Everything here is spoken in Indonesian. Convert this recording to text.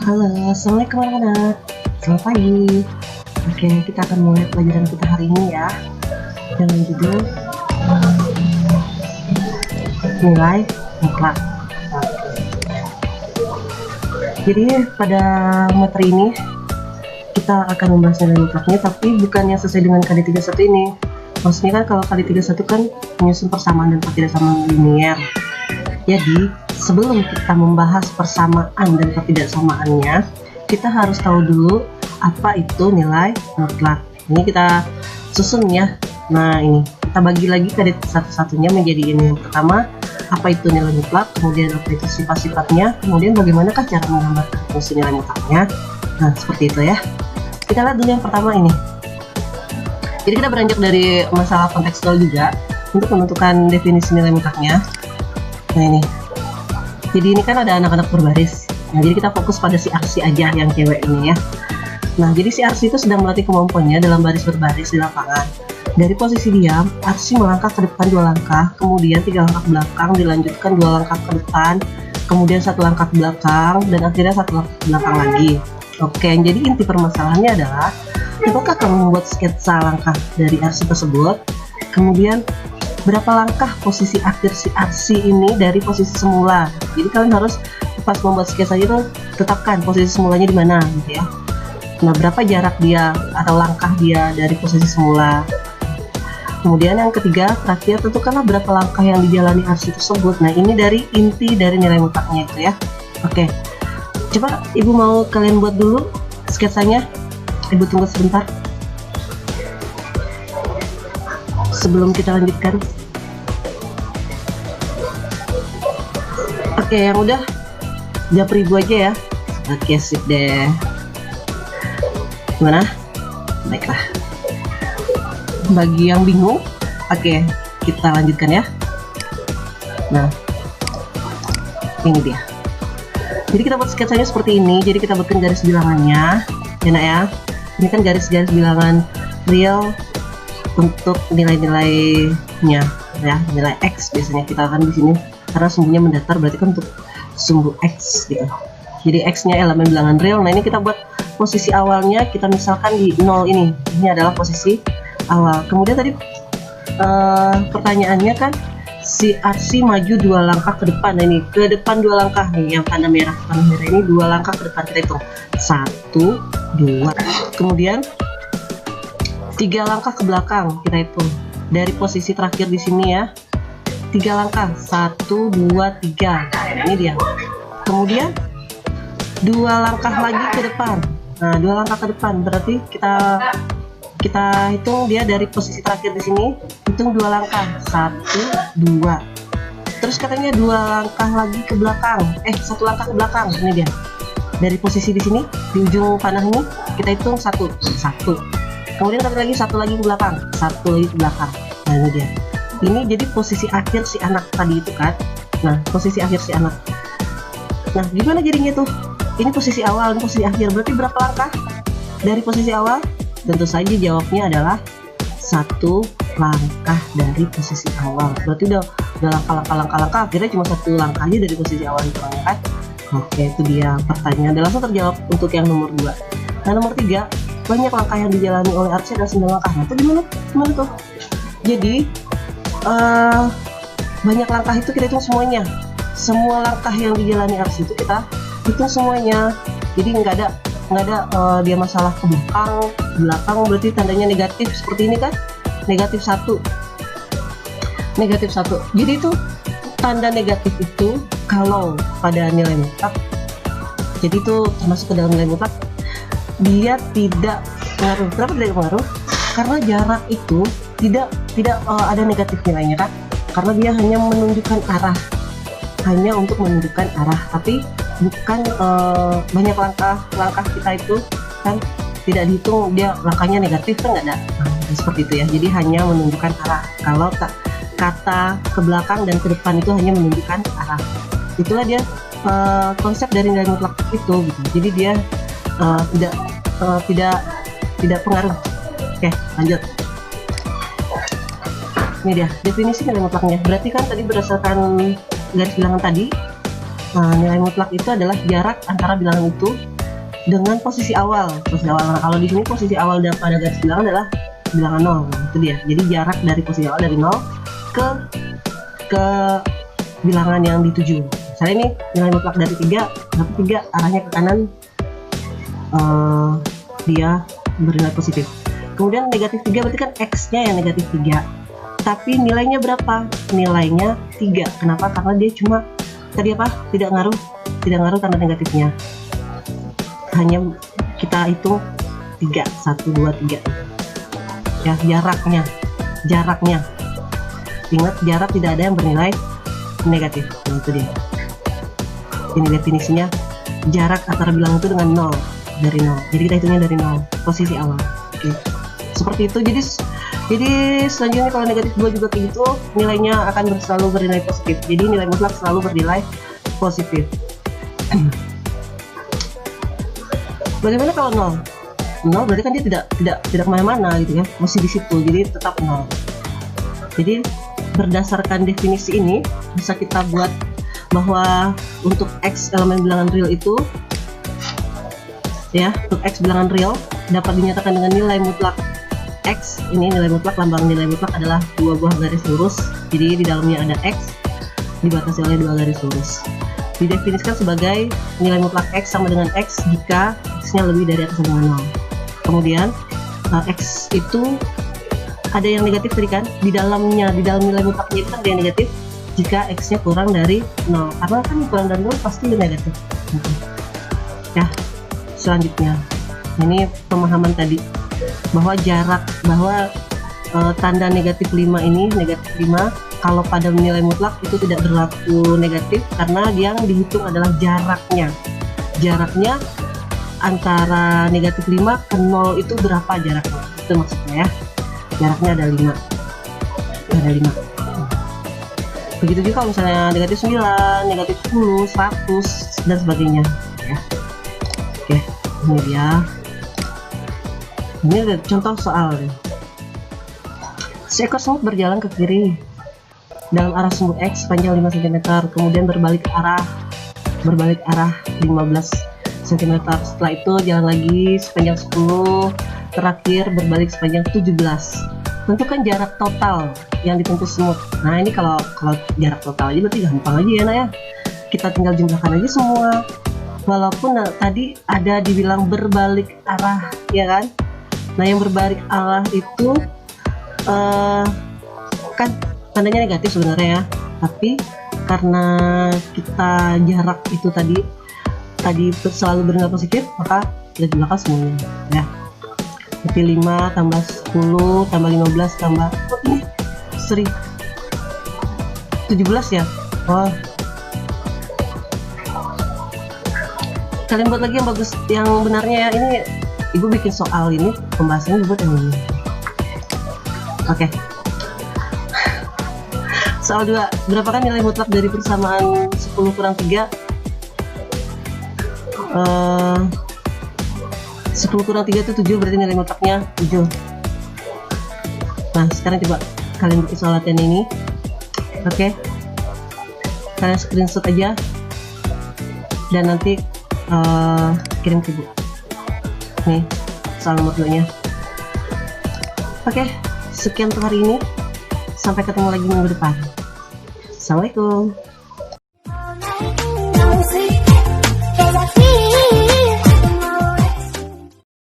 Halo, assalamualaikum anak-anak. Selamat pagi. Oke, kita akan mulai pelajaran kita hari ini ya, dengan judul nilai mutlak. Jadi pada materi ini kita akan membahas nilai mutlaknya, tapi bukan yang sesuai dengan KD 31 ini. Maksudnya kan kalau KD 31 kan menyusun persamaan dan ketidaksamaan linear. Jadi sebelum kita membahas persamaan dan ketidaksamaannya, kita harus tahu dulu apa itu nilai mutlak. Ini kita susun ya. Nah, ini kita bagi lagi KD satu-satunya menjadi ini. Yang pertama, apa itu nilai mutlak, kemudian apa itu sifat-sifatnya, kemudian bagaimanakah cara menggambarkan fungsi nilai mutlaknya. Nah, seperti itu ya. Kita lihat dulu yang pertama ini. Jadi kita beranjak dari masalah kontekstual juga untuk menentukan definisi nilai mutlaknya. Nah, ini. Jadi ini kan ada anak-anak berbaris. Nah, jadi kita fokus pada si Arsy aja yang cewek ini ya. Nah, jadi si Arsy itu sedang melatih kemampuannya dalam baris berbaris di lapangan. Dari posisi diam, Arsy melangkah ke depan 2 langkah, kemudian 3 langkah ke belakang, dilanjutkan 2 langkah ke depan, kemudian 1 langkah ke belakang, dan akhirnya 1 langkah ke belakang lagi. Oke, jadi inti permasalahannya adalah apakah kamu membuat sketsa langkah dari Arsy tersebut, kemudian berapa langkah posisi akhir si Arsy ini dari posisi semula. Jadi kalian harus pas membuat sketsa itu tetapkan posisi semulanya di mana gitu ya. Nah, berapa jarak dia atau langkah dia dari posisi semula. Kemudian yang ketiga, terakhir, tentukanlah berapa langkah yang dijalani Arsy tersebut. Nah, ini dari inti dari nilai mutlaknya itu ya. Oke, coba ibu mau kalian buat dulu sketsanya. Ibu tunggu sebentar sebelum kita lanjutkan. Oke, yang udah japri ibu aja ya. Oke, sip deh. Gimana? Baiklah. Bagi yang bingung, oke, kita lanjutkan ya. Nah, ini dia. Jadi kita buat sketsanya seperti ini. Jadi kita buatkan garis bilangannya, ya nak ya. Ini kan garis-garis bilangan real untuk nilai-nilainya ya, nilai X biasanya kita akan di sini karena sumbunya mendatar, berarti kan untuk sumbu X gitu. Jadi X-nya elemen bilangan real. Nah, ini kita buat posisi awalnya, kita misalkan di 0 ini. Ini adalah posisi awal. Kemudian tadi pertanyaannya kan si Arsy maju 2 langkah ke depan. Nah, ini ke depan 2 langkah nih, yang tanda merah ini 2 langkah ke depan. Kita hitung 1, 2. Kemudian 3 langkah ke belakang, kita hitung dari posisi terakhir di sini ya. 3 langkah, 1, 2, 3. Nah, ini dia. Kemudian 2 langkah lagi ke depan. Nah, 2 langkah ke depan berarti kita hitung dia dari posisi terakhir di sini, hitung 2 langkah, 1, 2. Terus katanya 2 langkah lagi ke belakang, 1 langkah ke belakang. Ini dia. Dari posisi di sini, di ujung panah ini, kita hitung 1. Kemudian lagi 1 lagi ke belakang, 1 lagi ke belakang. Nah, ini dia. Ini jadi posisi akhir si anak tadi itu kan. Nah, posisi akhir si anak. Nah, gimana jadinya tuh? Ini posisi awal, ini posisi akhir. Berarti berapa langkah dari posisi awal? Tentu saja jawabnya adalah 1 langkah dari posisi awal. Berarti udah langkah, akhirnya cuma 1 langkah aja dari posisi awal itu kan. Oke, itu dia pertanyaan. Dan langsung terjawab untuk yang nomor 2. Nah, nomor 3, banyak langkah yang dijalani oleh Arsy adalah 9 langkah. Nah, itu gimana tuh? Jadi banyak langkah itu kita hitung semuanya. Semua langkah yang dijalani Arsy itu kita hitung semuanya. Jadi nggak ada dia masalah ke belakang berarti tandanya negatif seperti ini kan, negatif 1. Jadi itu tanda negatif itu kalau pada nilai mutlak, jadi itu termasuk ke dalam nilai mutlak, dia tidak pengaruh. Kenapa tidak pengaruh? Karena jarak itu tidak ada negatif nilainya kan, karena dia hanya menunjukkan arah, hanya untuk menunjukkan arah, tapi bukan banyak langkah kita itu kan tidak dihitung dia langkahnya negatif kan, nggak ada. Nah, seperti itu ya. Jadi hanya menunjukkan arah. Kalau kata ke belakang dan ke depan itu hanya menunjukkan arah. Itulah dia konsep dari nilai mutlak itu gitu. Jadi dia tidak pengaruh. Oke, lanjut. Ini dia definisi nilai mutlaknya. Berarti kan tadi berdasarkan garis bilangan tadi, nilai mutlak itu adalah jarak antara bilangan itu dengan posisi awal. Nah, kalau di sini posisi awal pada garis bilangan adalah bilangan 0. Nah, itu dia. Jadi jarak dari posisi awal dari 0 ke bilangan yang dituju. Misalnya ini nilai mutlak dari 3, berarti 3 arahnya ke kanan, dia bernilai positif. Kemudian negatif 3 berarti kan X-nya yang negatif 3. Tapi nilainya berapa? Nilainya 3. Kenapa? Karena dia cuma tadi apa? Tidak ngaruh karena negatifnya. Hanya kita hitung 3, 1, 2, 3. Ya, jaraknya. Ingat, jarak tidak ada yang bernilai negatif. Nah, itu dia. Ini definisinya, jarak antara bilangan itu dengan 0, dari 0. Jadi kita hitungnya dari 0, posisi awal. Oke. Seperti itu. Jadi selanjutnya kalau negatif 2 juga kayak gitu, nilainya akan selalu bernilai positif. Jadi nilai mutlak selalu bernilai positif. Bagaimana kalau 0? 0 berarti kan dia tidak kemana-mana gitu ya, masih di situ, jadi tetap 0. Jadi berdasarkan definisi ini bisa kita buat bahwa untuk X elemen bilangan real itu ya, untuk X bilangan real dapat dinyatakan dengan nilai mutlak X. Ini nilai mutlak, lambang nilai mutlak adalah 2 buah garis lurus, jadi di dalamnya ada X dibatasi oleh 2 garis lurus. Didefinisikan sebagai nilai mutlak X sama dengan X jika X-nya lebih dari atau sama dengan 0. Kemudian X itu ada yang negatif tadi kan, di dalam nilai mutlaknya itu kan ada yang negatif jika X-nya kurang dari 0, karena kan kurang dari 0 pasti negatif. Ya, selanjutnya ini pemahaman tadi bahwa tanda negatif 5 ini, negatif 5 kalau pada nilai mutlak itu tidak berlaku negatif karena yang dihitung adalah jaraknya antara negatif 5 ke 0 itu berapa jaraknya, itu maksudnya ya, jaraknya ada 5. Begitu juga kalau misalnya negatif 9, negatif 10, 100 dan sebagainya ya. Oke, ini dia. Ini ada contoh soal nih. Seekor semut berjalan ke kiri dalam arah semut X sepanjang 5 cm, kemudian berbalik arah 15 cm. Setelah itu jalan lagi sepanjang 10, terakhir berbalik sepanjang 17. Tentukan jarak total yang ditempuh semut. Nah, ini kalau jarak total aja berarti gampang aja ya, Nak ya. Kita tinggal jumlahkan aja semua. Walaupun tadi ada dibilang berbalik arah, ya kan? Nah, yang berbalik arah itu kan tandanya negatif sebenarnya ya, tapi karena kita jarak itu tadi selalu bernilai positif, maka kita jumlahkan semuanya ya. Berarti 5 tambah 10 tambah 15 tambah 17 ya. Oh, kalian buat lagi yang bagus, yang benarnya ya. Ini ibu bikin soal ini pembahasannya buat yang ini. Oke. Soal 2, berapakah nilai mutlak dari persamaan 10 kurang 3? 10 kurang 3 itu 7, berarti nilai mutlaknya 7. Nah, sekarang coba kalian bikin soal latihan ini. Oke. Kalian screenshot aja dan nanti kirim ke ibu. Nih, soal nomor 2 nya. Oke, sekian untuk hari ini. Sampai ketemu lagi minggu depan. Assalamualaikum.